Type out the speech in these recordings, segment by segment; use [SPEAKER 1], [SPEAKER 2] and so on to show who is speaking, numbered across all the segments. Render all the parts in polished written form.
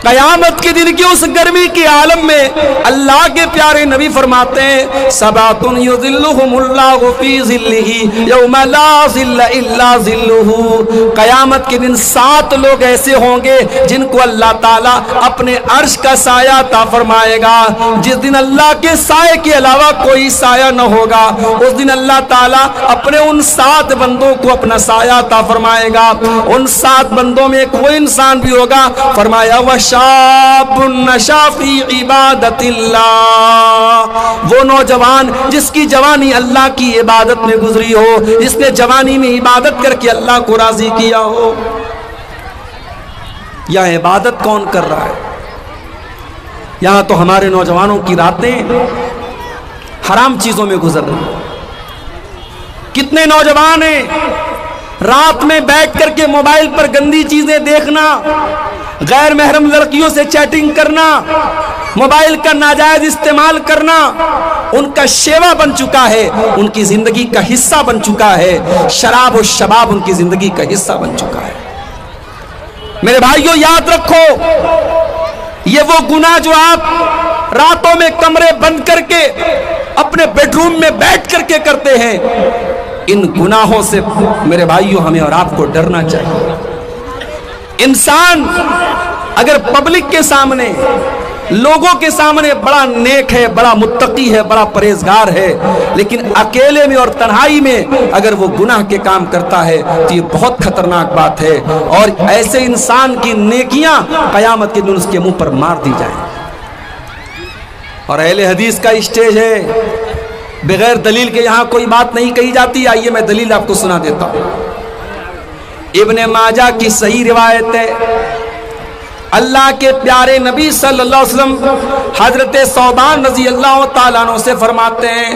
[SPEAKER 1] قیامت کے دن کی اس گرمی کے عالم میں اللہ کے پیارے نبی فرماتے ہیں سبعۃ یظلھم اللہ فی ظلہ یوم لا ظل الا ظلہ، قیامت کے دن 7 لوگ ایسے ہوں گے جن کو اللہ تعالیٰ اپنے عرش کا سایہ عطا فرمائے گا، جس دن اللہ کے سائے کے علاوہ کوئی سایہ نہ ہوگا، اس دن اللہ تعالیٰ اپنے ان 7 بندوں کو اپنا سایہ عطا فرمائے گا۔ ان 7 بندوں میں ایک وہ انسان بھی ہوگا، فرمایا وَشَابٌ نَشَا فِي عِبَادَةِ اللَّهِ، وہ نوجوان جس کی جوانی اللہ کی عبادت میں گزری ہو، جس نے جوانی میں عبادت کر کے اللہ کو راضی کیا ہو۔ یا عبادت کون کر رہا ہے؟ یہاں تو ہمارے نوجوانوں کی راتیں حرام چیزوں میں گزر رہی ہیں۔ کتنے نوجوان ہیں رات میں بیٹھ کر کے موبائل پر گندی چیزیں دیکھنا، غیر محرم لڑکیوں سے چیٹنگ کرنا، موبائل کا ناجائز استعمال کرنا ان کا شیوا بن چکا ہے، ان کی زندگی کا حصہ بن چکا ہے۔ شراب و شباب ان کی زندگی کا حصہ بن چکا ہے۔ میرے بھائیوں یاد رکھو، یہ وہ گناہ جو آپ راتوں میں کمرے بند کر کے اپنے بیڈ روم میں بیٹھ کر کے کرتے ہیں، ان گناہوں سے میرے بھائیوں ہمیں اور آپ کو ڈرنا چاہیے۔ انسان اگر پبلک کے سامنے، لوگوں کے سامنے بڑا نیک ہے، بڑا متقی ہے، بڑا پرہیزگار ہے، لیکن اکیلے میں اور تنہائی میں اگر وہ گناہ کے کام کرتا ہے تو یہ بہت خطرناک بات ہے، اور ایسے انسان کی نیکیاں قیامت کے دن اس کے منہ پر مار دی جائیں۔ اور اہل حدیث کا اسٹیج ہے، بغیر دلیل کے یہاں کوئی بات نہیں کہی جاتی۔ آئیے میں دلیل آپ کو سنا دیتا ہوں۔ ابن ماجہ کی صحیح روایت ہے، اللہ کے پیارے نبی صلی اللہ علیہ وسلم حضرت ثوبان رضی اللہ تعالیٰ عنہ سے فرماتے ہیں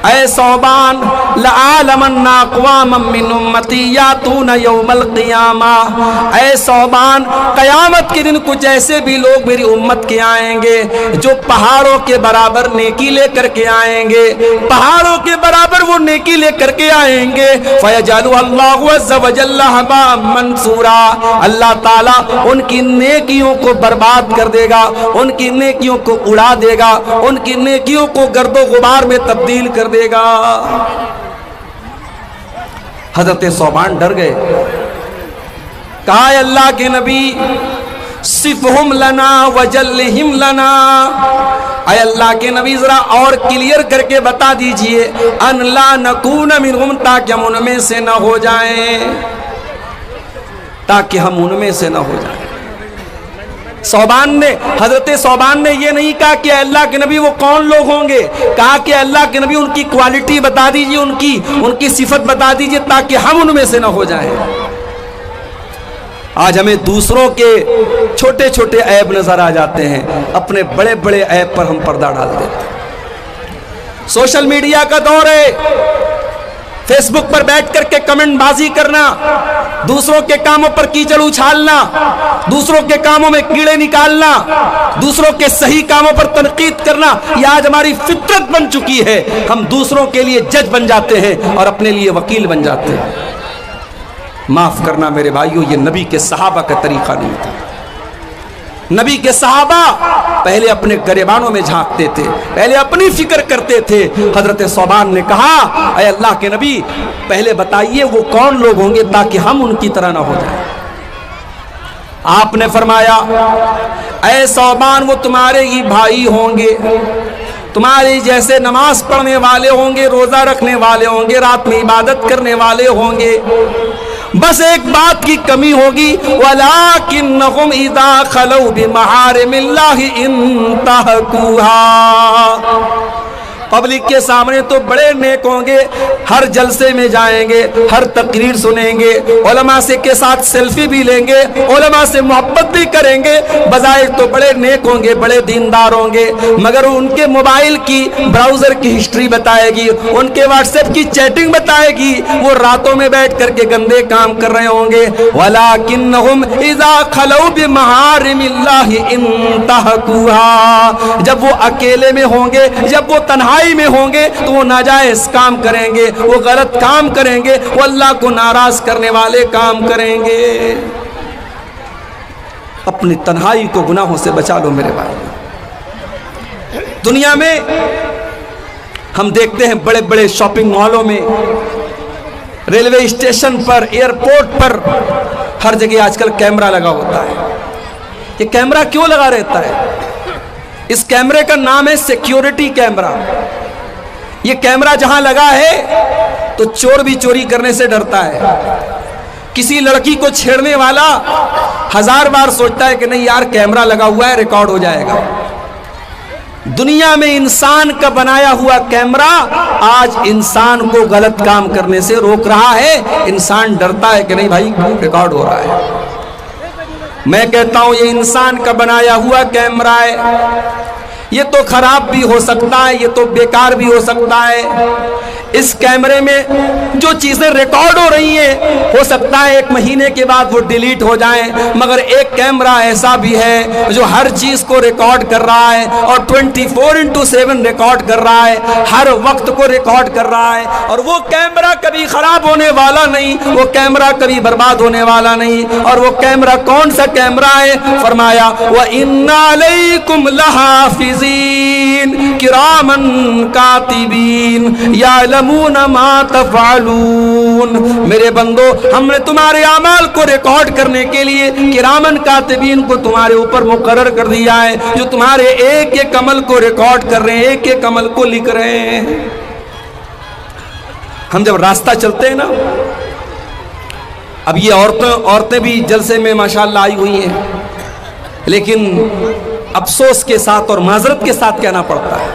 [SPEAKER 1] اے ثوبان لَعَالَمَنَّ أَقْوَامًا مِّنْ أُمَّتِي يَأْتُونَ يَوْمَ الْقِيَامَةِ، اے ثوبان قیامت کے دن کچھ ایسے بھی لوگ میری امت کے آئیں گے جو پہاڑوں کے برابر نیکی لے کر کے آئیں گے، پہاڑوں کے برابر وہ نیکی لے کر کے آئیں گے، فَيَجْعَلُ اللَّهُ عَزَّ وَجَلَّ هَبَاءً مَّنثُورًا، اللہ تعالیٰ ان کی نیکیوں کو برباد کر دے گا، ان کی نیکیوں کو اڑا دے گا، ان کی نیکیوں کو گرد و غبار میں تبدیل کر دے گا۔ حضرت ثوبان ڈر گئے، کہا اے اللہ کے نبی صفہم لنا وجلہم لنا، اے اللہ کے نبی ذرا اور کلیئر کر کے بتا دیجئے ان لا نکون منہم، تاکہ ہم ان میں سے نہ ہو جائیں، تاکہ ہم ان میں سے نہ ہو جائیں۔ حضرت ثوبان نے یہ نہیں کہا کہ اللہ کے نبی وہ کون لوگ ہوں گے، کہا کہ اللہ کے نبی ان کی کوالٹی بتا دیجئے، ان کی صفت بتا دیجئے تاکہ ہم ان میں سے نہ ہو جائیں۔ آج ہمیں دوسروں کے چھوٹے چھوٹے عیب نظر آ جاتے ہیں، اپنے بڑے بڑے عیب پر ہم پردہ ڈال دیتے ہیں۔ سوشل میڈیا کا دور ہے، فیس بک پر بیٹھ کر کے کمنٹ بازی کرنا، دوسروں کے کاموں پر کیچڑ اچھالنا، دوسروں کے کاموں میں کیڑے نکالنا، دوسروں کے صحیح کاموں پر تنقید کرنا، یہ آج ہماری فطرت بن چکی ہے۔ ہم دوسروں کے لیے جج بن جاتے ہیں اور اپنے لیے وکیل بن جاتے ہیں۔ معاف کرنا میرے بھائیوں، یہ نبی کے صحابہ کا طریقہ نہیں تھا۔ نبی کے صحابہ پہلے اپنے گریبانوں میں جھانکتے تھے، پہلے اپنی فکر کرتے تھے۔ حضرت ثوبان نے کہا اے اللہ کے نبی پہلے بتائیے وہ کون لوگ ہوں گے تاکہ ہم ان کی طرح نہ ہو جائیں۔ آپ نے فرمایا اے ثوبان وہ تمہارے ہی بھائی ہوں گے، تمہاری جیسے نماز پڑھنے والے ہوں گے، روزہ رکھنے والے ہوں گے، رات میں عبادت کرنے والے ہوں گے، بس ایک بات کی کمی ہوگی وَلَكِنَّهُمْ إِذَا خَلَوْا بِمَحَارِمِ اللَّهِ انْتَهَكُوهَا، پبلک کے سامنے تو بڑے نیک ہوں گے، ہر جلسے میں جائیں گے، ہر تقریر سنیں گے، علماء سے کے ساتھ سیلفی بھی لیں گے، علماء سے محبت بھی کریں گے، بظاہر تو بڑے نیک ہوں گے، بڑے دیندار ہوں گے، مگر ان کے موبائل کی براؤزر کی ہسٹری بتائے گی، ان کے واٹس ایپ کی چیٹنگ بتائے گی، وہ راتوں میں بیٹھ کر کے گندے کام کر رہے ہوں گے۔ وَلَكِنَّهُمْ إِذَا خَلَوْا بِمَحَارِمِ اللَّهِ انْتَهَكُوهَا، جب وہ اکیلے میں ہوں گے، جب وہ تنہائی میں ہوں گے تو وہ ناجائز کام کریں گے، وہ غلط کام کریں گے، وہ اللہ کو ناراض کرنے والے کام کریں گے۔ اپنی تنہائی کو گناہوں سے بچا لو میرے بھائی۔ دنیا میں ہم دیکھتے ہیں بڑے بڑے شاپنگ مالوں میں، ریلوے اسٹیشن پر، ایئرپورٹ پر، ہر جگہ آج کل کیمرہ لگا ہوتا ہے۔ یہ کیمرہ کیوں لگا رہتا ہے؟ اس کیمرے کا نام ہے سیکیورٹی کیمرہ۔ یہ کیمرہ جہاں لگا ہے تو چور بھی چوری کرنے سے ڈرتا ہے۔ کسی لڑکی کو چھیڑنے والا 1000 بار سوچتا ہے کہ نہیں یار کیمرہ لگا ہوا ہے، ریکارڈ ہو جائے گا۔ دنیا میں انسان کا بنایا ہوا کیمرہ آج انسان کو غلط کام کرنے سے روک رہا ہے۔ انسان ڈرتا ہے کہ نہیں بھائی ریکارڈ ہو رہا ہے۔ میں کہتا ہوں یہ انسان کا بنایا ہوا کیمرہ ہے، یہ تو خراب بھی ہو سکتا ہے، یہ تو بیکار بھی ہو سکتا ہے۔ اس کیمرے میں جو چیزیں ریکارڈ ہو رہی ہیں ہو سکتا ہے 1 مہینے کے بعد وہ ڈیلیٹ ہو جائیں، مگر ایک کیمرہ ایسا بھی ہے جو ہر چیز کو ریکارڈ کر رہا ہے اور 24/7 ریکارڈ کر رہا ہے، ہر وقت کو ریکارڈ کر رہا ہے، اور وہ کیمرہ کبھی خراب ہونے والا نہیں، وہ کیمرہ کبھی برباد ہونے والا نہیں۔ اور وہ کیمرہ کون سا کیمرہ ہے؟ فرمایا وَإِنَّ عَلَيْكُمْ لَحَافِظِينَ كِرَامًا كَاتِبِينَ يَعْلَمُونَ مَا تَفْعَلُونَ۔ میرے بندو، ہم نے تمہارے اعمال کو ریکارڈ کرنے کے لیے کرامن کاتبین کو تمہارے اوپر مقرر کر دیا ہے، جو تمہارے ایک ایک عمل کو ریکارڈ کر رہے ہیں، ایک ایک عمل کو لکھ رہے ہیں۔ ہم جب راستہ چلتے ہیں نا، اب یہ عورتیں بھی جلسے میں ماشاءاللہ آئی ہوئی ہیں، لیکن افسوس کے ساتھ اور معذرت کے ساتھ کہنا پڑتا ہے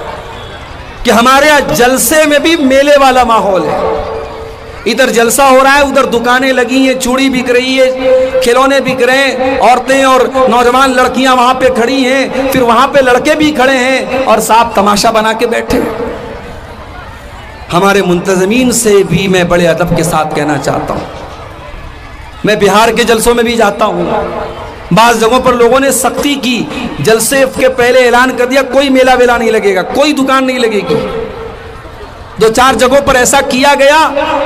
[SPEAKER 1] کہ ہمارے یہاں جلسے میں بھی میلے والا ماحول ہے۔ ادھر جلسہ ہو رہا ہے، ادھر دکانیں لگی ہیں، چوڑی بک رہی ہے، کھلونے بک رہے ہیں، عورتیں اور نوجوان لڑکیاں وہاں پہ کھڑی ہیں، پھر وہاں پہ لڑکے بھی کھڑے ہیں اور صاحب تماشا بنا کے بیٹھے۔ ہمارے منتظمین سے بھی میں بڑے ادب کے ساتھ کہنا چاہتا ہوں، میں بہار کے جلسوں میں بھی جاتا ہوں، بعض جگہوں پر لوگوں نے سختی کی، جلسے کے پہلے اعلان کر دیا کوئی میلہ ویلا نہیں لگے گا، کوئی دکان نہیں لگے گی۔ 2-4 جگہوں پر ایسا کیا گیا،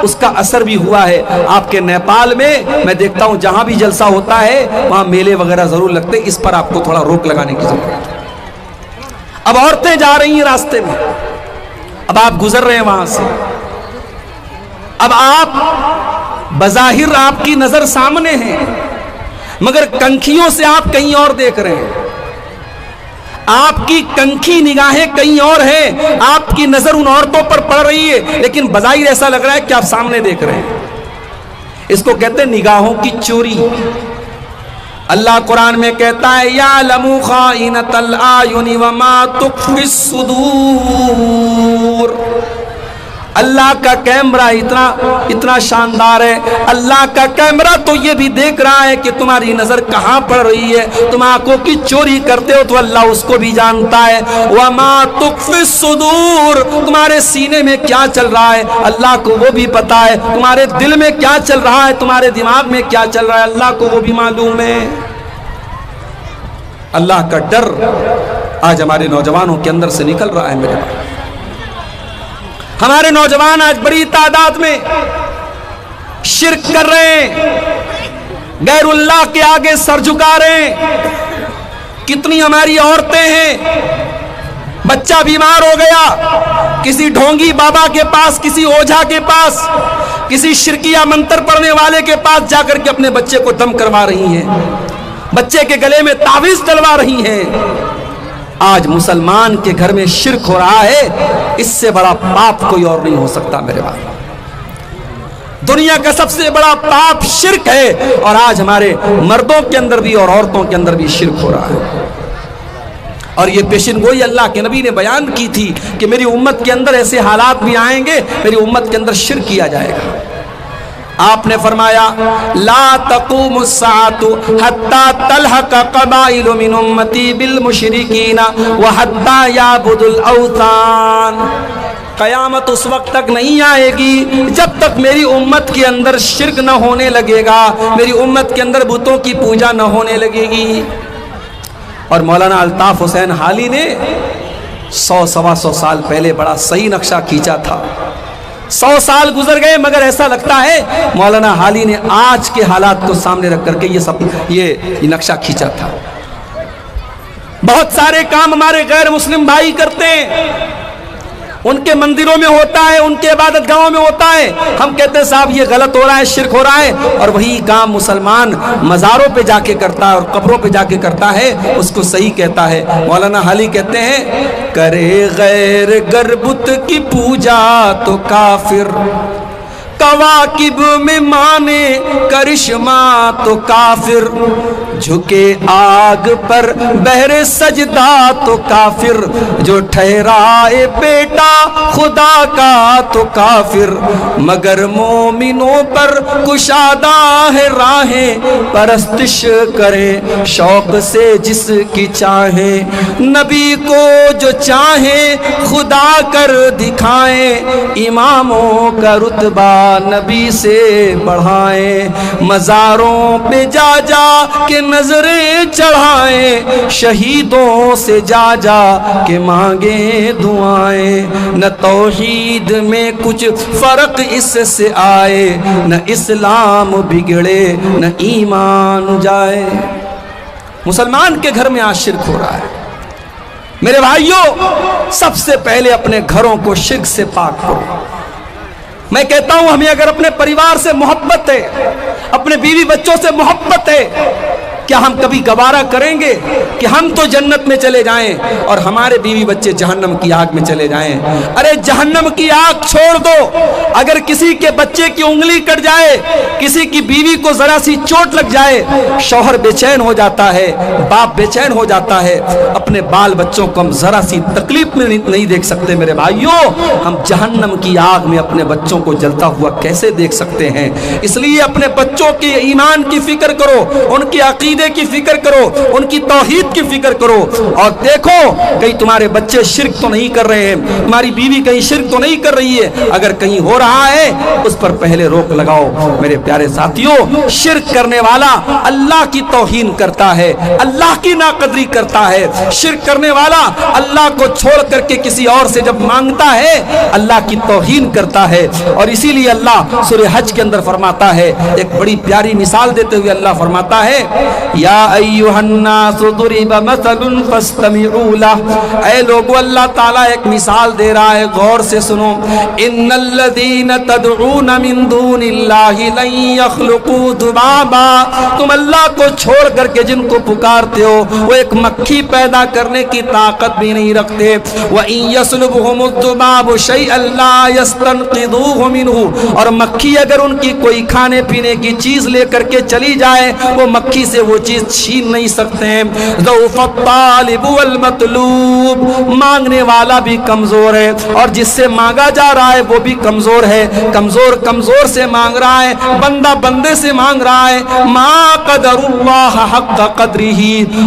[SPEAKER 1] اس کا اثر بھی ہوا ہے۔ آپ کے نیپال میں دیکھتا ہوں جہاں بھی جلسہ ہوتا ہے وہاں میلے وغیرہ ضرور لگتے ہیں۔ اس پر آپ کو تھوڑا روک لگانے کی ضرورت ہے۔ اب عورتیں جا رہی ہیں راستے میں، اب آپ گزر رہے ہیں وہاں سے، اب آپ بظاہر آپ کی نظر سامنے ہے، مگر کنکھیوں سے آپ کہیں اور دیکھ رہے ہیں، آپ کی کنکھی نگاہیں کہیں اور ہیں، آپ کی نظر ان عورتوں پر پڑ رہی ہے، لیکن بظاہر ایسا لگ رہا ہے کہ آپ سامنے دیکھ رہے ہیں۔ اس کو کہتے ہیں نگاہوں کی چوری۔ اللہ قرآن میں کہتا ہے یعلم خائنۃ الاعین وما تخفی الصدور۔ اللہ کا کیمرہ اتنا شاندار ہے، اللہ کا کیمرہ تو یہ بھی دیکھ رہا ہے کہ تمہاری نظر کہاں پڑ رہی ہے، تم آنکھوں کی چوری کرتے ہو تو اللہ اس کو بھی جانتا ہے۔ وما تخفی الصدور، تمہارے سینے میں کیا چل رہا ہے اللہ کو وہ بھی پتا ہے، تمہارے دل میں کیا چل رہا ہے، تمہارے دماغ میں کیا چل رہا ہے اللہ کو وہ بھی معلوم ہے۔ اللہ کا ڈر آج ہمارے نوجوانوں کے اندر سے نکل رہا ہے میرے بھائی۔ ہمارے نوجوان آج بڑی تعداد میں شرک کر رہے ہیں، غیر اللہ کے آگے سر جھکا رہے ہیں۔ کتنی ہماری عورتیں ہیں، بچہ بیمار ہو گیا، کسی ڈھونگی بابا کے پاس، کسی اوجھا کے پاس، کسی شرکیہ منتر پڑھنے والے کے پاس جا کر کے اپنے بچے کو دم کروا رہی ہیں، بچے کے گلے میں تعویذ ڈلوا رہی ہیں۔ آج مسلمان کے گھر میں شرک ہو رہا ہے، اس سے بڑا پاپ کوئی اور نہیں ہو سکتا میرے بھائی۔ دنیا کا سب سے بڑا پاپ شرک ہے، اور آج ہمارے مردوں کے اندر بھی اور عورتوں کے اندر بھی شرک ہو رہا ہے۔ اور یہ پیشن گوئی اللہ کے نبی نے بیان کی تھی کہ میری امت کے اندر ایسے حالات بھی آئیں گے، میری امت کے اندر شرک کیا جائے گا۔ آپ نے فرمایا لا تقوم الساعة حتى تلحق قبائل من امتی بالمشرکین وحتى يعبدوا الاوثان۔ قیامت اس وقت تک نہیں آئے گی جب تک میری امت کے اندر شرک نہ ہونے لگے گا، میری امت کے اندر بتوں کی پوجا نہ ہونے لگے گی۔ اور مولانا الطاف حسین حالی نے 100-125 سال پہلے بڑا صحیح نقشہ کھینچا تھا۔ 100 سال گزر گئے مگر ایسا لگتا ہے مولانا حالی نے آج کے حالات کو سامنے رکھ کر کے یہ نقشہ کھینچا تھا۔ بہت سارے کام ہمارے غیر مسلم بھائی کرتے ہیں، ان کے مندروں میں ہوتا ہے، ان کے عبادت گاہوں میں ہوتا ہے، ہم کہتے ہیں صاحب یہ غلط ہو رہا ہے، شرک ہو رہا ہے، اور وہی کام مسلمان مزاروں پہ جا کے کرتا ہے اور قبروں پہ جا کے کرتا ہے، اس کو صحیح کہتا ہے۔ مولانا حالی کہتے ہیں کرے غیر گر بت کی پوجا تو کافر، کواکب میں مانے کرشمہ تو کافر، جھکے آگ پر بہر سجدہ تو کافر، جو ٹھہرائے بیٹا خدا کا تو کافر، مگر مومنوں پر کشادہ ہے راہیں، پرستش کریں شوق سے جس کی چاہیں، نبی کو جو چاہیں خدا کر دکھائیں، اماموں کا رتبہ نبی سے بڑھائیں، مزاروں پہ جا جا کے نظریں چڑھائیں، شہیدوں سے جا جا کے مانگیں دعائیں، نہ توحید میں کچھ فرق اس سے آئے، نہ اسلام بگڑے نہ ایمان جائے۔ مسلمان کے گھر میں آج شرک ہو رہا ہے۔ میرے بھائیوں، سب سے پہلے اپنے گھروں کو شرک سے پاک کرو۔ میں کہتا ہوں ہمیں اگر اپنے پریوار سے محبت ہے، اپنے بیوی بچوں سے محبت ہے، کیا ہم کبھی گوارا کریں گے کہ ہم تو جنت میں چلے جائیں اور ہمارے بیوی بچے جہنم کی آگ میں چلے جائیں؟ ارے جہنم کی آگ چھوڑ دو، اگر کسی کے بچے کی انگلی کٹ جائے، کسی کی بیوی کو ذرا سی چوٹ لگ جائے، شوہر بے چین ہو جاتا ہے، باپ بے چین ہو جاتا ہے، اپنے بال بچوں کو ہم ذرا سی تکلیف میں نہیں دیکھ سکتے۔ میرے بھائیوں، ہم جہنم کی آگ میں اپنے بچوں کو جلتا ہوا کیسے دیکھ سکتے ہیں؟ اس لیے اپنے بچوں کے ایمان کی فکر کرو، ان کی عقیدے کی فکر کرو، ان کی توحید کی فکر کرو، اور دیکھو کہیں تمہارے بچے شرک تو نہیں کر رہے ہیں، تمہاری بیوی کہیں شرک تو نہیں کر رہی ہے۔ اگر کہیں ہو رہا ہے اس پر پہلے روک لگاؤ۔ میرے پیارے ساتھیوں، شرک کرنے والا اللہ کی توہین کرتا ہے، اللہ کی ناقدری کرتا ہے۔ شرک کرنے والا اللہ کو چھوڑ کر کے کسی اور سے جب مانگتا ہے اللہ کی توہین کرتا ہے۔ اور اسی لیے اللہ سورہ حج کے اندر فرماتا ہے، ایک بڑی پیاری مثال دیتے ہوئے اللہ فرماتا ہے یا ایھا الناس ضرب مثل فاستمعوا لہ، اے لوگو اللہ تعالیٰ ایک مثال دے رہا ہے، غور سے سنو۔ ان الذین تدعون من دون اللہ لن یخلقوا ذبابا، تم اللہ کو چھوڑ کر کے جن کو پکارتے ہو وہ ایک مکھی پیدا کرنے کی طاقت بھی نہیں رکھتے۔ وَإِن يَسْلُبْهُمُ الذُّبَابُ شَيْئًا لَا يَسْتَنقِذُوهُ مِنْهُ، اور مکھی اگر ان کی کوئی کھانے پینے کی چیز لے کر کے چلی جائے، وہ مکھی سے وہ چیز چھین نہیں سکتے ہیں۔ ضعف الطالب والمطلوب، مانگنے والا بھی کمزور ہے اور جس سے مانگا جا رہا ہے وہ بھی کمزور ہے۔ کمزور سے مانگ رہا ہے، بندہ بندے سے مانگ رہا ہے۔ ما قدر اللہ حق قدرہ،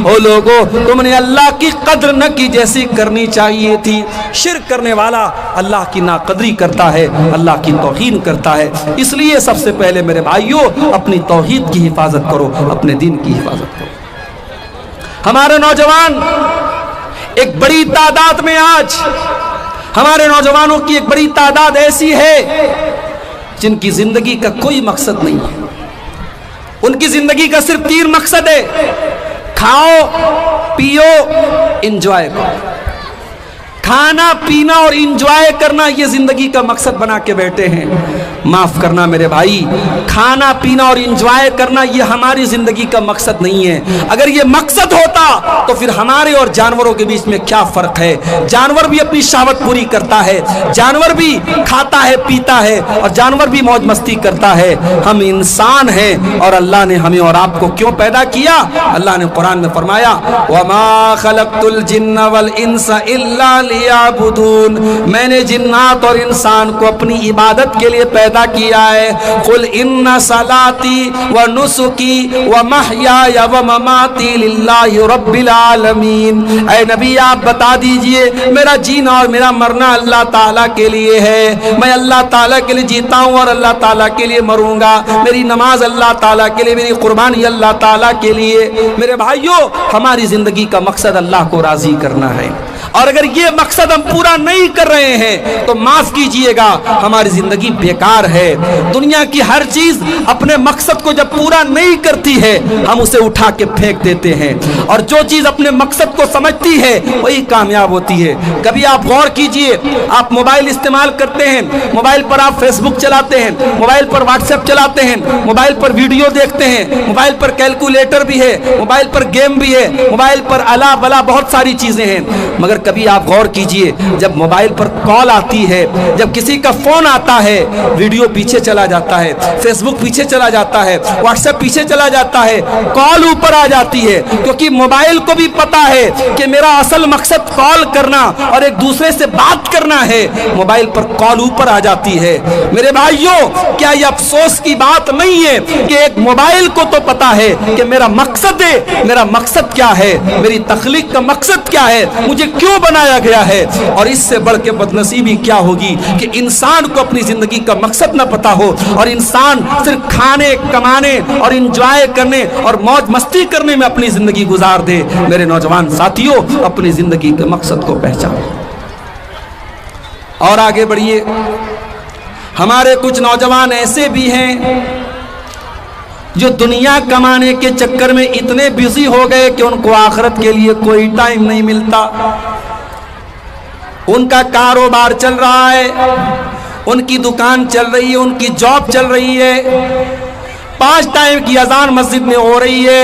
[SPEAKER 1] او لوگو تم نے اللہ کی قدر نہ کی جیسی کرنی چاہیے تھی۔ شرک کرنے والا اللہ کی ناقدری کرتا ہے، اللہ کی توہین کرتا ہے۔ اس لیے سب سے پہلے میرے بھائیوں اپنی توحید کی حفاظت کرو، اپنے دین کی حفاظت کرو۔ ہمارے نوجوان ایک بڑی تعداد میں، آج ہمارے نوجوانوں کی ایک بڑی تعداد ایسی ہے جن کی زندگی کا کوئی مقصد نہیں ہے۔ ان کی زندگی کا صرف 3 مقصد ہے، کھاؤ پیو انجوائے کرو۔ کھانا پینا اور انجوائے کرنا یہ زندگی کا مقصد بنا کے بیٹھے ہیں۔ معاف کرنا میرے بھائی، کھانا پینا اور انجوائے کرنا یہ ہماری زندگی کا مقصد نہیں ہے۔ اگر یہ مقصد ہوتا تو پھر ہمارے اور جانوروں کے بیچ میں کیا فرق ہے؟ جانور بھی اپنی شہوت پوری کرتا ہے، جانور بھی کھاتا ہے پیتا ہے، اور جانور بھی موج مستی کرتا ہے۔ ہم انسان ہیں اور اللہ نے ہمیں اور آپ کو کیوں پیدا کیا؟ اللہ نے قرآن میں فرمایا وَمَا خَلَقْتُ الْجِنَّ وَالْإِنسَ إِلَّا لِيَعْبُدُونَ، میں نے جنات اور انسان کو اپنی عبادت کے لیے پیدا کیا ہے۔ قُلْ إِنَّ صَلَاتِي وَنُسُكِي وَمَحْيَايَ وَمَمَاتِي لِلَّهِ رَبِّ الْعَالَمِينَ، اے نبی آپ بتا دیجئے میرا جینا اور میرا مرنا اللہ تعالیٰ کے لیے ہے۔ میں اللہ تعالیٰ کے لیے جیتا ہوں اور اللہ تعالیٰ کے لیے مروں گا۔ میری نماز اللہ تعالیٰ کے لیے، میری قربانی اللہ تعالیٰ کے لیے۔ میرے بھائیوں، ہماری زندگی کا مقصد اللہ کو راضی کرنا ہے۔ اور اگر یہ مقصد ہم پورا نہیں کر رہے ہیں تو معاف کیجئے گا، ہماری زندگی بیکار ہے۔ دنیا کی ہر چیز اپنے مقصد کو جب پورا نہیں کرتی ہے ہم اسے اٹھا کے پھینک دیتے ہیں، اور جو چیز اپنے مقصد کو سمجھتی ہے وہی کامیاب ہوتی ہے۔ کبھی آپ غور کیجئے، آپ موبائل استعمال کرتے ہیں، موبائل پر آپ فیس بک چلاتے ہیں، موبائل پر واٹس ایپ چلاتے ہیں، موبائل پر ویڈیو دیکھتے ہیں، موبائل پر کیلکولیٹر بھی ہے، موبائل پر گیم بھی ہے، موبائل پر الا بلا بہت ساری چیزیں ہیں، مگر کبھی آپ غور کیجئے جب موبائل پر کال آتی ہے، جب کسی کا فون آتا ہے، ویڈیو پیچھے چلا جاتا ہے، فیس بک پیچھے چلا جاتا ہے، واٹس ایپ پیچھے چلا جاتا ہے، کال اوپر آ جاتی ہے، کیونکہ موبائل کو بھی پتا ہے کہ میرا اصل مقصد کال کرنا اور ایک دوسرے سے بات کرنا ہے، موبائل پر کال اوپر آ جاتی ہے۔ میرے بھائیوں، کیا یہ افسوس کی بات نہیں ہے کہ ایک موبائل کو تو پتا ہے کہ میرا مقصد ہے، میرا مقصد کیا ہے، میری تخلیق کا مقصد کیا ہے، مجھے کیوں بنایا گیا ہے؟ اور اس سے بڑھ کے بدنصیبی کیا ہوگی کہ انسان کو اپنی زندگی کا مقصد نہ پتا ہو اور انسان صرف کھانے، کمانے اور انجوائے کرنے اور موج مستی کرنے میں اپنی زندگی گزار دے۔ میرے نوجوان ساتھیوں، اپنی زندگی کے مقصد کو پہچانو اور آگے بڑھیے۔ ہمارے کچھ نوجوان ایسے بھی ہیں جو دنیا کمانے کے چکر میں اتنے بزی ہو گئے کہ ان کو آخرت کے لیے کوئی ٹائم نہیں ملتا۔ ان کا کاروبار چل رہا ہے، ان کی دکان چل رہی ہے، ان کی جاب چل رہی ہے، 5 ٹائم کی اذان مسجد میں ہو رہی ہے،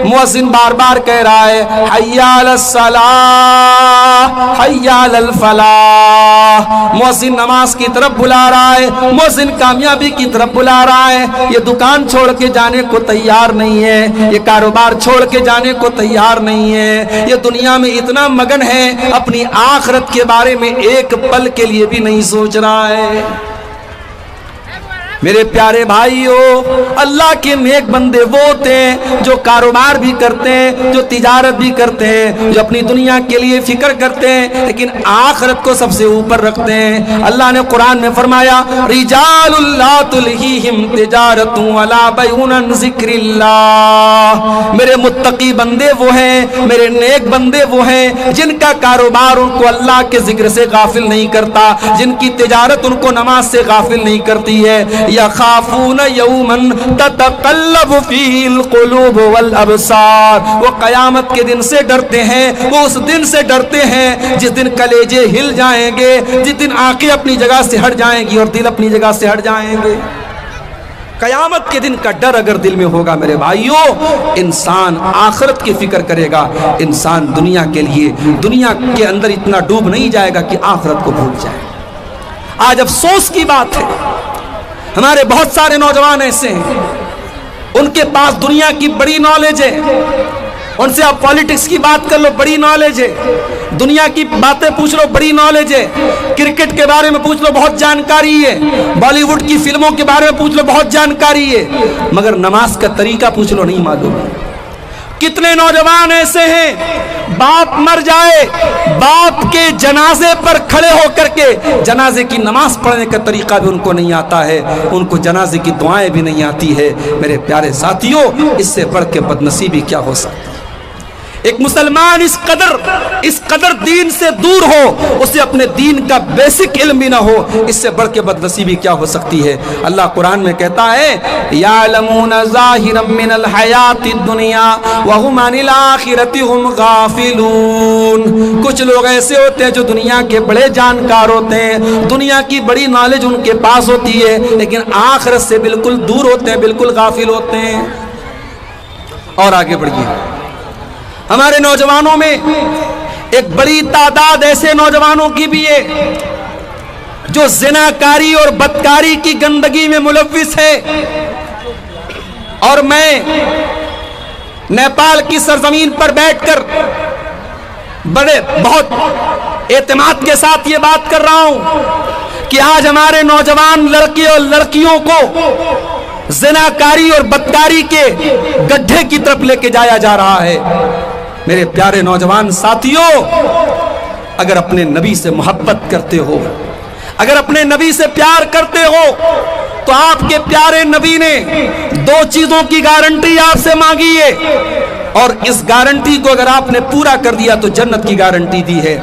[SPEAKER 1] مؤذن بار بار کہہ رہا ہے حی علی الصلاۃ حی علی الفلاح، مؤذن نماز کی طرف بلا رہا ہے، مؤذن کامیابی کی طرف بلا رہا ہے۔ یہ دکان چھوڑ کے جانے کو تیار نہیں ہے، یہ کاروبار چھوڑ کے جانے کو تیار نہیں ہے، یہ دنیا میں اتنا مگن ہے اپنی آخرت کے بارے میں ایک پل کے لیے بھی نہیں سوچ رہا ہے۔ میرے پیارے بھائیو، اللہ کے نیک بندے وہ ہوتے ہیں جو کاروبار بھی کرتے ہیں، جو تجارت بھی کرتے ہیں، جو اپنی دنیا کے لیے فکر کرتے ہیں لیکن آخرت کو سب سے اوپر رکھتے ہیں۔ اللہ نے قرآن میں فرمایا رجال لا تلہیہم تجارت ولا بیع عن ذکر اللہ، میرے متقی بندے وہ ہیں، میرے نیک بندے وہ ہیں جن کا کاروبار ان کو اللہ کے ذکر سے غافل نہیں کرتا، جن کی تجارت ان کو نماز سے غافل نہیں کرتی ہے۔ یخافون یوما تتقلب فیہ القلوب والابصار، وہ قیامت کے دن سے ڈرتے ہیں، وہ اس دن سے ڈرتے ہیں جس دن کلیجے ہل جائیں گے، جس دن آنکھیں اپنی جگہ سے ہٹ جائیں گی اور دل اپنی جگہ سے ہٹ جائیں گے۔ قیامت کے دن کا ڈر اگر دل میں ہوگا میرے بھائیوں، انسان آخرت کی فکر کرے گا، انسان دنیا کے لیے دنیا کے اندر اتنا ڈوب نہیں جائے گا کہ آخرت کو بھول جائے۔ آج افسوس کی بات ہے، ہمارے بہت سارے نوجوان ایسے ہیں، ان کے پاس دنیا کی بڑی نالج ہے، ان سے آپ پالیٹکس کی بات کر لو بڑی نالج ہے، دنیا کی باتیں پوچھ لو بڑی نالج ہے، کرکٹ کے بارے میں پوچھ لو بہت جانکاری ہے، بالی ووڈ کی فلموں کے بارے میں پوچھ لو بہت جانکاری ہے، مگر نماز کا طریقہ پوچھ لو نہیں معلوم ہے۔ کتنے نوجوان ایسے ہیں باپ مر جائے، باپ کے جنازے پر کھڑے ہو کر کے جنازے کی نماز پڑھنے کا طریقہ بھی ان کو نہیں آتا ہے، ان کو جنازے کی دعائیں بھی نہیں آتی ہے۔ میرے پیارے ساتھیوں، اس سے بڑھ کے بدنصیبی کیا ہو سکتا ہے؟ ایک مسلمان اس قدر دین سے دور ہو، اسے اپنے دین کا بیسک علم بھی نہ ہو، اس سے بڑھ کے بدنصیبی کیا ہو سکتی ہے؟ اللہ قرآن میں کہتا ہے یعلمون ظاہرا من الحیات الدنیا وہم عن الآخرۃ ہم غافلون، کچھ لوگ ایسے ہوتے ہیں جو دنیا کے بڑے جانکار ہوتے ہیں، دنیا کی بڑی نالج ان کے پاس ہوتی ہے لیکن آخرت سے بالکل دور ہوتے ہیں، بالکل غافل ہوتے ہیں۔ اور آگے بڑھیے، ہمارے نوجوانوں میں ایک بڑی تعداد ایسے نوجوانوں کی بھی ہے جو زناکاری اور بدکاری کی گندگی میں ملوث ہے، اور میں نیپال کی سرزمین پر بیٹھ کر بہت اعتماد کے ساتھ یہ بات کر رہا ہوں کہ آج ہمارے نوجوان لڑکے اور لڑکیوں کو زناکاری اور بدکاری کے گڈھے کی طرف لے کے جایا جا رہا ہے۔ میرے پیارے نوجوان ساتھیوں، اگر اپنے نبی سے محبت کرتے ہو، اگر اپنے نبی سے پیار کرتے ہو تو آپ کے پیارے نبی نے 2 چیزوں کی گارنٹی آپ سے مانگی ہے، اور اس گارنٹی کو اگر آپ نے پورا کر دیا تو جنت کی گارنٹی دی ہے۔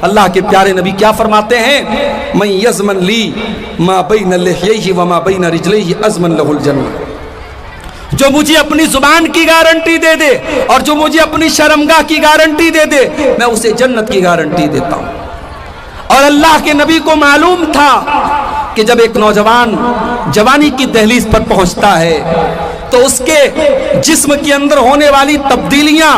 [SPEAKER 1] اللہ کے پیارے نبی کیا فرماتے ہیں؟ من یضمن لی ما بین لحیہ وما بین رجلیہ ازمن لہ الجنہ، جو مجھے اپنی زبان کی گارنٹی دے دے اور جو مجھے اپنی شرمگاہ کی گارنٹی دے دے، میں اسے جنت کی گارنٹی دیتا ہوں۔ اور اللہ کے نبی کو معلوم تھا کہ جب ایک نوجوان جوانی کی دہلیز پر پہنچتا ہے تو اس کے جسم کے اندر ہونے والی تبدیلیاں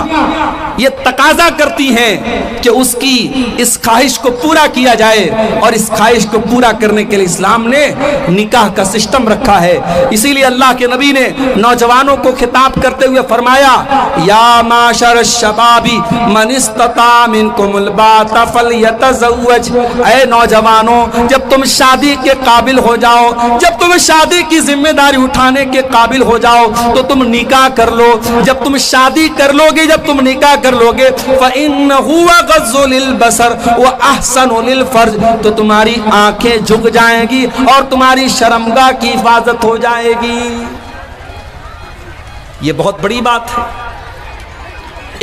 [SPEAKER 1] یہ تقاضا کرتی ہیں کہ اس کی اس خواہش کو پورا کیا جائے، اور اس خواہش کو پورا کرنے کے لیے اسلام نے نکاح کا سسٹم رکھا ہے۔ اسی لیے اللہ کے نبی نے نوجوانوں کو خطاب کرتے ہوئے فرمایا، یا معاشر الشباب من استطاع منکم الباۃ فلیتزوج، اے نوجوانوں جب تم شادی کے قابل ہو جاؤ، جب تم شادی کی ذمہ داری اٹھانے کے قابل ہو جاؤ تو تم نکاح کر لو۔ جب تم شادی کر لو گے، جب تم نکاح کر لو گے، فَإِنَّهُ أَغَضُّ لِلْبَصَرِ وَأَحْسَنُ لِلْفَرْجِ، تو تمہاری آنکھیں جھک جائیں گی اور تمہاری شرمگاہ کی حفاظت ہو جائے گی۔ یہ بہت بڑی بات ہے۔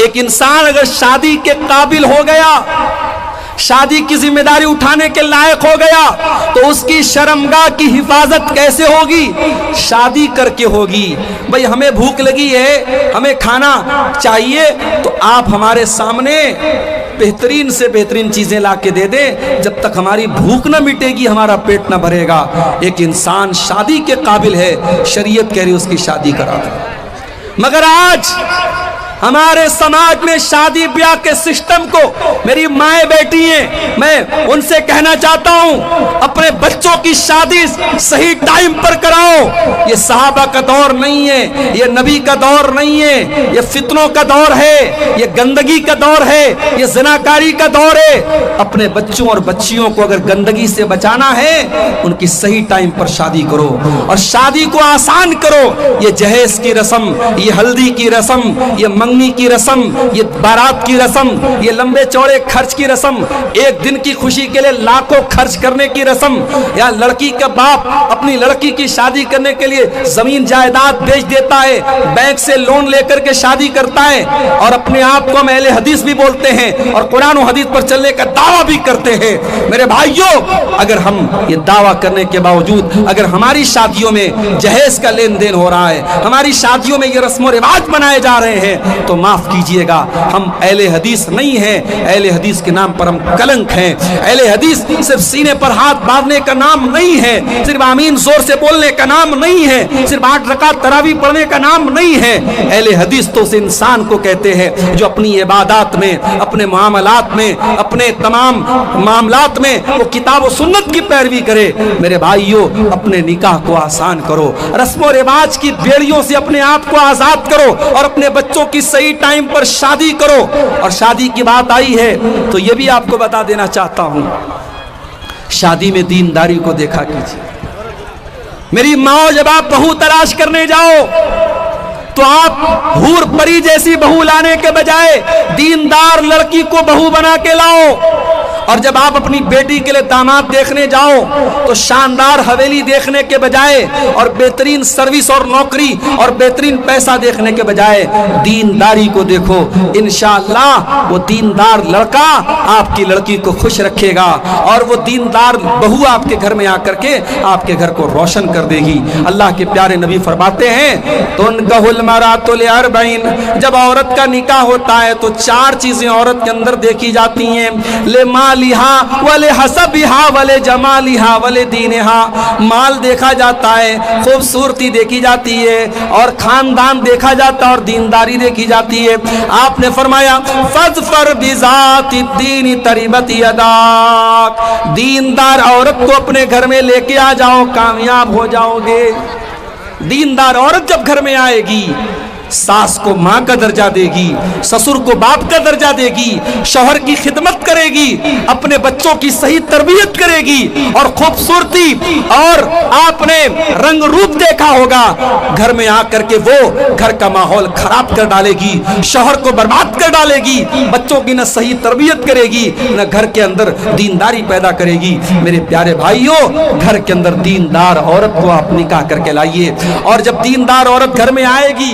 [SPEAKER 1] ایک انسان اگر شادی کے قابل ہو گیا، شادی کی ذمہ داری اٹھانے کے لائق ہو گیا، تو اس کی شرمگاہ کی حفاظت کیسے ہوگی؟ شادی کر کے ہوگی۔ بھئی ہمیں بھوک لگی ہے، ہمیں کھانا چاہیے، تو آپ ہمارے سامنے بہترین سے بہترین چیزیں لا کے دے دیں، جب تک ہماری بھوک نہ مٹے گی ہمارا پیٹ نہ بھرے گا۔ ایک انسان شادی کے قابل ہے، شریعت کہہ رہی اس کی شادی کرا دو۔ مگر آج ہمارے سماج میں شادی بیاہ کے سسٹم کو، میری مائیں بیٹی ہیں، میں ان سے کہنا چاہتا ہوں اپنے بچوں کی شادی صحیح ٹائم پر کراؤ۔ یہ صحابہ کا دور نہیں ہے، یہ نبی کا دور نہیں ہے، یہ فتنوں کا دور ہے، یہ گندگی کا دور ہے، یہ زناکاری کا دور ہے۔ اپنے بچوں اور بچیوں کو اگر گندگی سے بچانا ہے، ان کی صحیح ٹائم پر شادی کرو اور شادی کو آسان کرو۔ یہ جہیز کی رسم، یہ ہلدی کی رسم، یہ منگنی کی رسم، یہ بارات کی رسم، یہ لمبے چوڑے خرچ کی رسم، ایک دن کی خوشی کے لیے لاکھوں خرچ کرنے کی رسم، یا لڑکی کا باپ اپنی لڑکی کی شادی کرنے کے لیے زمین جائیداد بیچ دیتا ہے، بینک سے لون لے کر کے شادی کرتا ہے، اور اپنے آپ کو ہم اہل حدیث بھی بولتے ہیں اور قرآن و حدیث پر چلنے کا دعویٰ بھی کرتے ہیں۔ میرے بھائیوں، اگر ہم یہ دعویٰ کرنے کے باوجود اگر ہماری شادیوں میں جہیز کا لین دین ہو رہا ہے، ہماری شادیوں میں یہ رسم و رواج بنائے جا رہے ہیں، تو معاف کیجئے گا، ہم اہل حدیث نہیں ہیں۔ اہل حدیث کے نام پر ہم کلنک ہیں۔ اہل حدیث صرف سینے پر ہاتھ باندھنے کا نام نہیں ہے، صرف آمین زور سے بولنے کا نام نہیں ہے، صرف 8 رکعت تراویح پڑھنے کا نام نہیں ہے۔ اہل حدیث تو اس انسان کو کہتے ہیں جو اپنی عبادات میں، اپنے معاملات میں، اپنے تمام معاملات میں وہ کتاب و سنت کی پیروی کرے۔ میرے بھائیوں، اپنے نکاح کو آسان کرو، رسم و رواج کی بیڑیوں سے اپنے آپ کو آزاد کرو، اور اپنے بچوں کی صحیح ٹائم پر شادی کرو۔ اور شادی کی بات آئی ہے تو یہ بھی آپ کو بتا دینا چاہتا ہوں، شادی میں دینداری کو دیکھا کیجیے۔ میری ماں، جب آپ بہو تلاش کرنے جاؤ تو آپ حور پری جیسی بہو لانے کے بجائے دیندار لڑکی کو بہو بنا کے لاؤ، اور جب آپ اپنی بیٹی کے لیے داماد دیکھنے جاؤ تو شاندار حویلی دیکھنے کے بجائے اور بہترین سروس اور نوکری اور بہترین پیسہ دیکھنے کے بجائے دینداری کو دیکھو۔ انشاءاللہ وہ دیندار لڑکا آپ کی لڑکی کو خوش رکھے گا، اور وہ دیندار بہو آپ کے گھر میں آ کر کے آپ کے گھر کو روشن کر دے گی۔ اللہ کے پیارے نبی فرماتے ہیں، تنکح المرأۃ لأربعین، جب عورت کا نکاح ہوتا ہے تو 4 چیزیں عورت کے اندر دیکھی جاتی ہیں، لمالہا ولحسبہا ولجمالہا ولدینہا، مال دیکھا جاتا ہے، خوبصورتی دیکھی جاتی ہے، اور خاندان دیکھا جاتا ہے، اور دینداری دیکھی جاتی ہے۔ آپ نے فرمایا فاظفر بذات الدین تربت یداک، دیندار عورت کو اپنے گھر میں لے کے آ جاؤ، کامیاب ہو جاؤ گے۔ دیندار عورت جب گھر میں آئے گی، ساس کو ماں کا درجہ دے گی، سسر کو باپ کا درجہ دے گی، شوہر کی خدمت کرے گی، اپنے بچوں کی صحیح تربیت کرے گی، اور خوبصورتی اور آپ نے رنگ روپ دیکھا ہوگا، گھر میں آ کر کے وہ گھر کا ماحول خراب کر ڈالے گی، شوہر کو برباد کر ڈالے گی، بچوں کی نہ صحیح تربیت کرے گی، نہ گھر کے اندر دینداری پیدا کرے گی۔ میرے پیارے بھائیوں، گھر کے اندر دیندار عورت کو آپ نکاح کر کے لائیے، اور جب دیندار عورت گھر میں آئے گی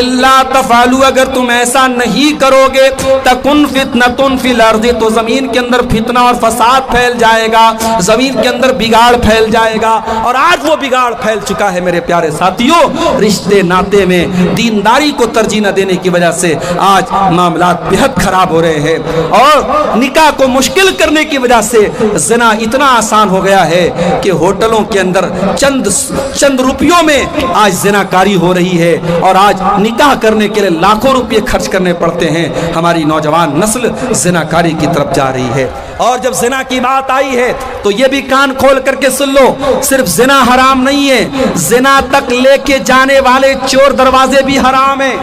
[SPEAKER 1] الا تفعلوا، اگر تم ایسا نہیں کرو گے تکن فتنۃ فی الارض، تو زمین کے اندر فتنہ اور فساد پھیل جائے گا، زمین کے اندر بگاڑ پھیل جائے گا۔ اور آج وہ بگاڑ پھیل چکا ہے میرے پیارے ساتھیوں، رشتے ناتے میں دینداری کو ترجیح نہ دینے کی وجہ سے آج معاملات بہت خراب ہو رہے ہیں، اور نکاح کو مشکل کرنے کی وجہ سے زنا اتنا آسان ہو گیا ہے کہ ہوٹلوں کے اندر چند روپیوں میں آج زنا کاری ہو رہی ہے، اور آج نکاح کرنے کے لیے لاکھوں روپے خرچ کرنے پڑتے ہیں۔ ہماری نوجوان نسل زنا کاری کی طرف جا رہی ہے۔ اور جب زنا کی بات آئی ہے تو یہ بھی کان کھول کر کے سن لو، صرف زنا حرام نہیں ہے، زنا تک لے کے جانے والے چور دروازے بھی حرام ہیں،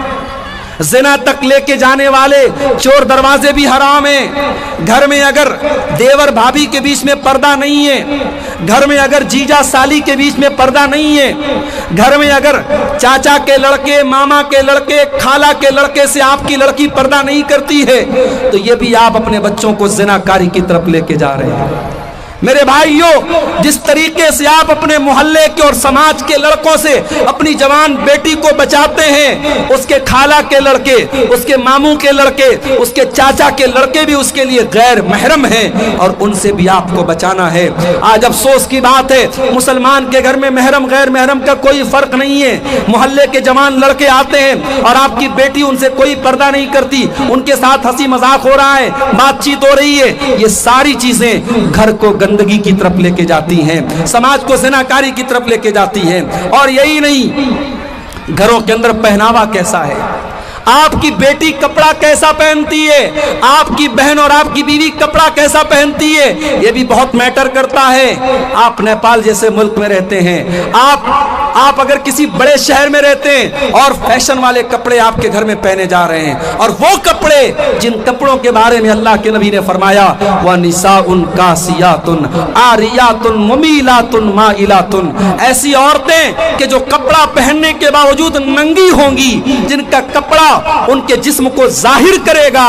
[SPEAKER 1] زنا تک لے کے جانے والے چور دروازے بھی حرام ہیں۔ گھر میں اگر دیور بھابھی کے بیچ میں پردہ نہیں ہے، گھر میں اگر جیجا سالی کے بیچ میں پردہ نہیں ہے، گھر میں اگر چاچا کے لڑکے، ماما کے لڑکے، خالہ کے لڑکے سے آپ کی لڑکی پردہ نہیں کرتی ہے، تو یہ بھی آپ اپنے بچوں کو زنا کاری کی طرف لے کے جا رہے ہیں۔ میرے بھائیوں، جس طریقے سے آپ اپنے محلے کے اور سماج کے لڑکوں سے اپنی جوان بیٹی کو بچاتے ہیں، اس کے خالہ کے لڑکے، اس کے ماموں کے لڑکے، اس کے چاچا کے لڑکے بھی اس کے لیے غیر محرم ہیں، اور ان سے بھی آپ کو بچانا ہے۔ آج افسوس کی بات ہے، مسلمان کے گھر میں محرم غیر محرم کا کوئی فرق نہیں ہے۔ محلے کے جوان لڑکے آتے ہیں اور آپ کی بیٹی ان سے کوئی پردہ نہیں کرتی، ان کے ساتھ ہنسی مذاق ہو رہا ہے، بات چیت ہو رہی ہے، یہ ساری چیزیں گھر کو گندگی کی طرف لے کے جاتی ہیں، سماج کو زناکاری کی طرف لے کے جاتی ہیں۔ اور یہی نہیں، گھروں کے اندر پہناوا کیسا ہے، آپ کی بیٹی کپڑا کیسا پہنتی ہے، آپ کی بہن اور آپ کی بیوی کپڑا کیسا پہنتی ہے، یہ بھی بہت میٹر کرتا ہے۔ آپ نیپال جیسے ملک میں رہتے ہیں، آپ اگر کسی بڑے شہر میں رہتے ہیں اور فیشن والے کپڑے آپ کے گھر میں پہنے جا رہے ہیں، اور وہ کپڑے جن کپڑوں کے بارے میں اللہ کے نبی نے فرمایا وَنِسَاءٌ كَاسِيَاتٌ عَارِيَاتٌ مُمِيلَاتٌ مَائِلَاتٌ، ایسی عورتیں کہ جو کپڑا پہننے کے باوجود ننگی ہوں گی، جن کا کپڑا ان کے جسم کو ظاہر کرے گا،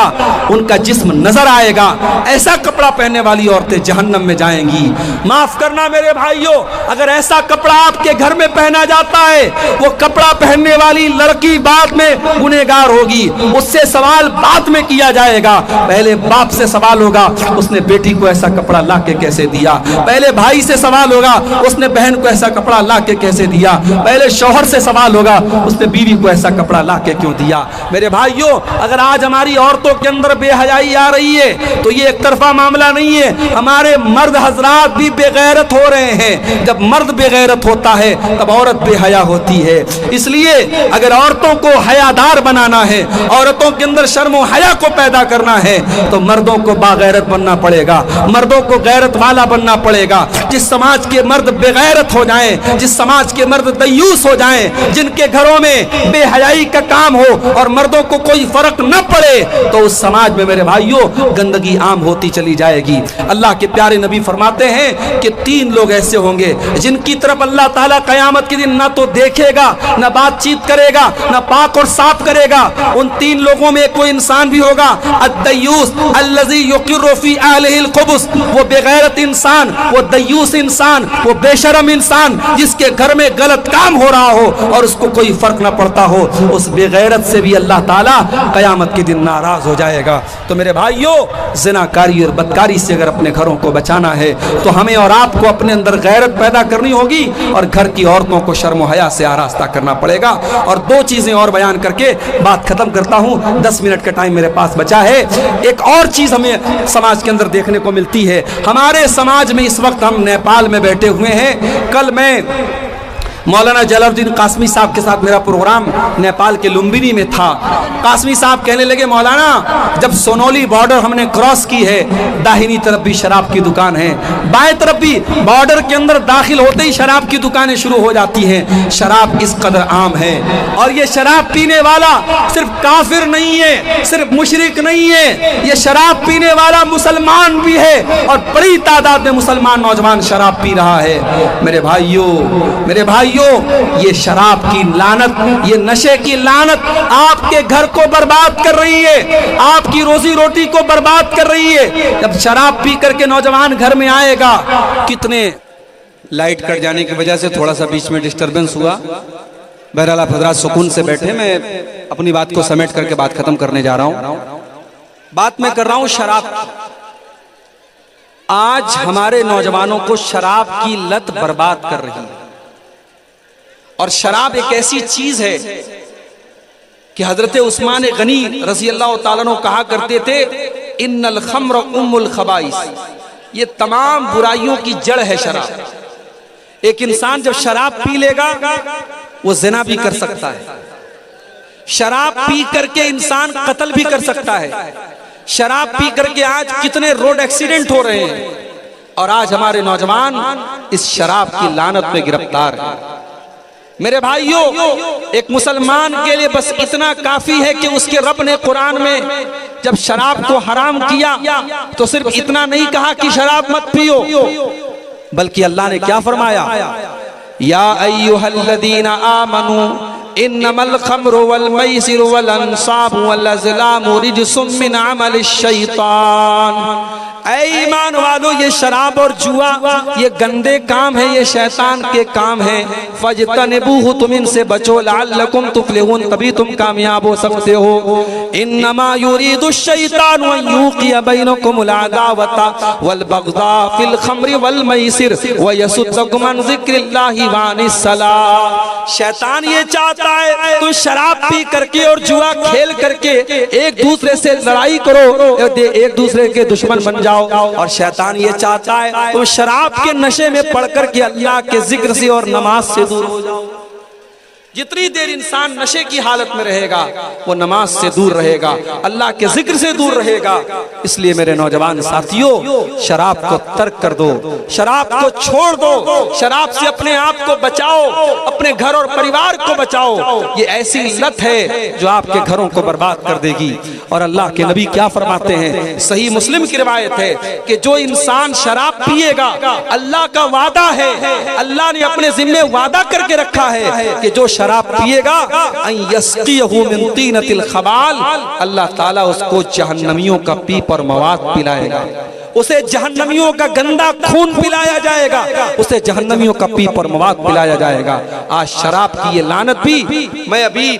[SPEAKER 1] ان کا جسم نظر آئے گا، ایسا کپڑا پہننے والی عورتیں جہنم میں جائیں گی۔ معاف کرنا میرے بھائیوں، اگر ایسا کپڑا آپ کے گھر میں پہنا جاتا ہے، وہ کپڑا پہننے والی لڑکی بعد میں گنہگار ہوگی، اس سے سوال بعد میں کیا جائے گا۔ پہلے باپ سے سوال ہوگا، اس نے بیٹی کو ایسا کپڑا لا کے کیسے دیا، پہلے بھائی سے سوال ہوگا، اس نے بہن کو ایسا کپڑا لا کے کیسے دیا، پہلے شوہر سے سوال ہوگا، اس نے بیوی کو ایسا کپڑا لا کے کیوں دیا۔ میرے بھائیوں، اگر آج ہماری عورتوں کے اندر بے حیائی آ رہی ہے تو یہ ایک طرفہ معاملہ نہیں ہے، ہمارے مرد حضرات بھی بے غیرت ہو رہے ہیں۔ جب مرد بے غیرت ہوتا ہے تب عورت بے حیا ہوتی ہے۔ اس لیے اگر عورتوں کو حیادار بنانا ہے، عورتوں کے اندر شرم و حیا کو پیدا کرنا ہے، تو مردوں کو باغیرت بننا پڑے گا، مردوں کو غیرت والا بننا پڑے گا۔ جس سماج کے مرد بے غیرت ہو جائیں، جس سماج کے مرد دیوس ہو جائیں، جن کے گھروں میں بے حیائی کا کام ہو اور مردوں کو کوئی فرق نہ پڑے، تو اس سماج میں میرے بھائیوں گندگی عام ہوتی چلی جائے گی۔ اللہ کے پیارے نبی فرماتے ہیں کہ 3 لوگ ایسے ہوں گے جن کی طرف اللہ تعالیٰ قیامت کے دن نہ تو دیکھے گا، نہ بات چیت کرے گا، نہ پاک اور صاف کرے گا۔ ان 3 لوگوں میں کوئی انسان بھی ہوگا، الدیوس الذی یقر فی اہلہ الخبث، وہ بے غیرت انسان، وہ دیوس انسان، وہ بے شرم انسان جس کے گھر میں غلط کام ہو رہا ہو اور اس کو کوئی فرق نہ پڑتا ہو، اس بے غیرت سے بھی اللہ تعالیٰ قیامت کے دن ناراض ہو جائے گا۔ تو میرے بھائیوں، زناکاری اور بدکاری سے اگر اپنے گھروں کو بچانا ہے تو ہمیں اور آپ کو اپنے اندر غیرت پیدا کرنی ہوگی، اور گھر کی عورتوں کو شرم و حیا سے آراستہ کرنا پڑے گا۔ اور 2 چیزیں اور بیان کر کے بات ختم کرتا ہوں، 10 منٹ کا ٹائم میرے پاس بچا ہے۔ ایک اور چیز ہمیں سماج کے اندر دیکھنے کو ملتی ہے، ہمارے سماج میں اس وقت ہم نیپال میں بیٹھے ہوئے ہیں۔ کل میں مولانا جلال الدین قاسمی صاحب کے ساتھ میرا پروگرام نیپال کے لمبنی میں تھا۔ قاسمی صاحب کہنے لگے مولانا جب سونولی بارڈر ہم نے کراس کی ہے، داہنی طرف بھی شراب کی دکان ہے، بائیں طرف بھی بارڈر کے اندر داخل ہوتے ہی شراب کی دکانیں شروع ہو جاتی ہیں۔ شراب اس قدر عام ہے، اور یہ شراب پینے والا صرف کافر نہیں ہے، صرف مشرک نہیں ہے، یہ شراب پینے والا مسلمان بھی ہے، اور بڑی تعداد میں مسلمان نوجوان شراب پی رہا ہے۔ میرے بھائیوں، یہ شراب کی لعنت، یہ نشے کی لعنت آپ کے گھر کو برباد کر رہی ہے، آپ کی روزی روٹی کو برباد کر رہی ہے۔ جب شراب پی کر کے نوجوان گھر میں آئے گا، کتنے لائٹ کٹ جانے کی وجہ سے تھوڑا سا بیچ میں ڈسٹربنس ہوا، بہرحال آپ حضرات سکون سے بیٹھے، میں اپنی بات کو سمیٹ کر کے بات ختم کرنے جا رہا ہوں۔ بات میں کر رہا ہوں شراب۔ آج ہمارے نوجوانوں کو شراب کی لت برباد کر رہی ہے، اور شراب ایک ایسی چیز ہے کہ حضرت عثمان غنی رضی اللہ تعالیٰ عنہ کہا کرتے تھے ان الخمر ام الخبائث، یہ تمام برائیوں کی جڑ ہے شراب۔ ایک انسان جب شراب پی لے گا وہ زنا بھی کر سکتا ہے، شراب پی کر کے انسان قتل بھی کر سکتا ہے۔ شراب پی کر کے آج کتنے روڈ ایکسیڈنٹ ہو رہے ہیں، اور آج ہمارے نوجوان اس شراب کی لعنت میں گرفتار ہیں۔ میرے بھائیوں، ایک مسلمان کے لیے بس اتنا کافی ہے کہ اس کے رب نے قرآن میں جب شراب کو حرام کیا تو صرف اتنا نہیں کہا کہ شراب مت پیو، بلکہ اللہ نے کیا فرمایا؟ یا ایھا الذین آمنوا انما الخمر والمیسر والانصاب والازلام رجس من عمل الشیطان۔ اے ایمان والو، یہ شراب اور جوا یہ گندے کام ہیں، یہ شیطان کے کام ہیں۔ فاجتنبوہ، تم ان سے بچو، لعلکم تفلحون، تبھی تم کامیاب ہو سکتے ہو۔ انما یرید الشیطان ان یوقع بینکم العداوۃ والبغضاء فی الخمر والمیسر ویصدکم عن ذکر اللہ وعن الصلاۃ۔ شیطان یہ چاہتا ہے تو شراب پی کر کے اور جوا کھیل کر کے ایک دوسرے سے لڑائی کرو، ایک دوسرے کے دشمن بن جاؤ، اور شیطان یہ چاہتا ہے تو شراب کے نشے میں پڑھ کر کے اللہ کے ذکر سے اور نماز سے دور ہو جاؤ۔ جتنی دیر انسان نشے کی حالت میں رہے گا وہ نماز سے دور رہے گا، اللہ کے ذکر سے دور رہے گا۔ اس لیے میرے نوجوان ساتھیوں، شراب کو ترک کر دو، شراب کو چھوڑ دو، شراب سے اپنے آپ کو بچاؤ، اپنے گھر اور پریوار کو بچاؤ۔ یہ ایسی لت ہے جو آپ کے گھروں کو برباد کر دے گی۔ اور اللہ کے نبی کیا فرماتے ہیں؟ صحیح مسلم کی روایت ہے کہ جو انسان شراب پیے گا، اللہ کا وعدہ ہے، اللہ نے اپنے ذمہ وعدہ کر کے رکھا ہے کہ جو شراب پیے گا ان یسقیہ من طینۃ الخبال، اللہ تعالیٰ اس کو جہنمیوں کا پیپ اور مواد پلائے گا، اسے جہنمیوں کا گندا خون پلایا جائے گا، اسے جہنمیوں کا پیپ اور مواد پلایا جائے گا۔ آج شراب کی یہ لعنت بھی، میں ابھی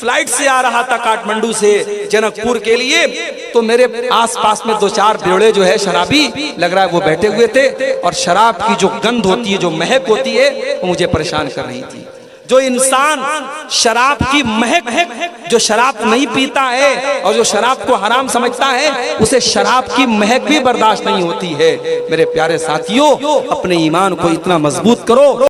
[SPEAKER 1] فلائٹ سے آ رہا تھا کاٹمنڈو سے جنک پور کے لیے، تو میرے آس پاس میں دو چار بیوڑے جو ہے شرابی لگ رہا ہے وہ بیٹھے ہوئے تھے، اور شراب کی جو گند ہوتی ہے، جو مہک ہوتی ہے، وہ مجھے پریشان کر رہی تھی۔ جو انسان شراب کی مہک، جو شراب نہیں پیتا ہے اور جو شراب کو حرام سمجھتا ہے، اسے شراب کی مہک بھی برداشت نہیں ہوتی ہے۔ میرے پیارے ساتھیوں، اپنے ایمان کو اتنا مضبوط کرو